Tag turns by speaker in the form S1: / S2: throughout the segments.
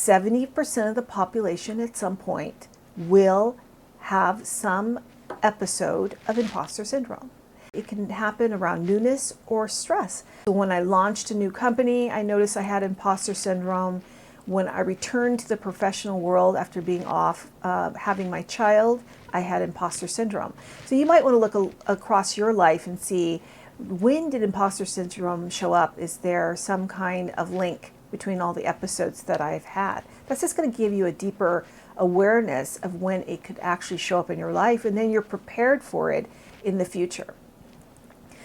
S1: 70% of the population at some point will have some episode of imposter syndrome. It can happen around newness or stress. So when I launched a new company, I noticed I had imposter syndrome. When I returned to the professional world after being off having my child, I had imposter syndrome. So you might want to look across your life and see, when did imposter syndrome show up? Is there some kind of link between all the episodes that I've had? That's just going to give you a deeper awareness of when it could actually show up in your life, and then you're prepared for it in the future.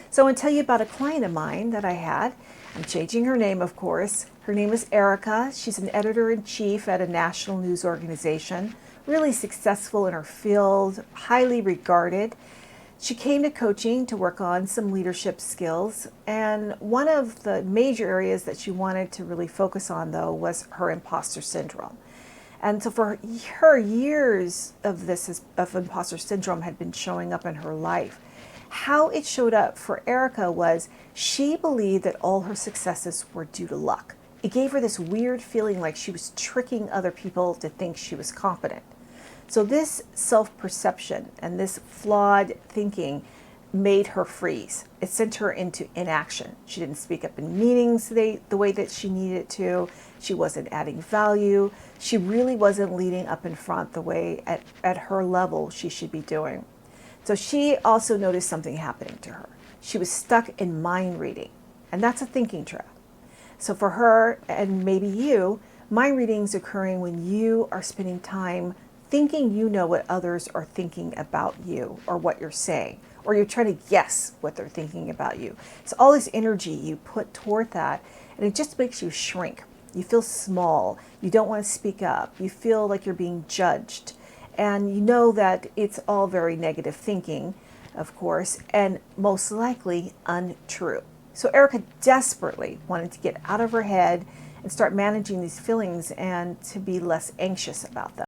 S1: So I want to tell you about a client of mine that I had. I'm changing her name, of course. Her name is Erica. She's an editor-in-chief at a national news organization, really successful in her field, highly regarded. She came to coaching to work on some leadership skills, and one of the major areas that she wanted to really focus on, though, was her imposter syndrome. And so for her, years of imposter syndrome had been showing up in her life. How it showed up for Erica was she believed that all her successes were due to luck. It gave her this weird feeling like she was tricking other people to think she was competent. So this self-perception and this flawed thinking made her freeze. It sent her into inaction. She didn't speak up in meetings the way that she needed to. She wasn't adding value. She really wasn't leading up in front the way at her level she should be doing. So she also noticed something happening to her. She was stuck in mind reading, and that's a thinking trap. So for her, and maybe you, mind reading is occurring when you are spending time thinking you know what others are thinking about you or what you're saying, or you're trying to guess what they're thinking about you. So all this energy you put toward that, and it just makes you shrink. You feel small. You don't want to speak up. You feel like you're being judged. And you know that it's all very negative thinking, of course, and most likely untrue. So Erica desperately wanted to get out of her head and start managing these feelings and to be less anxious about them.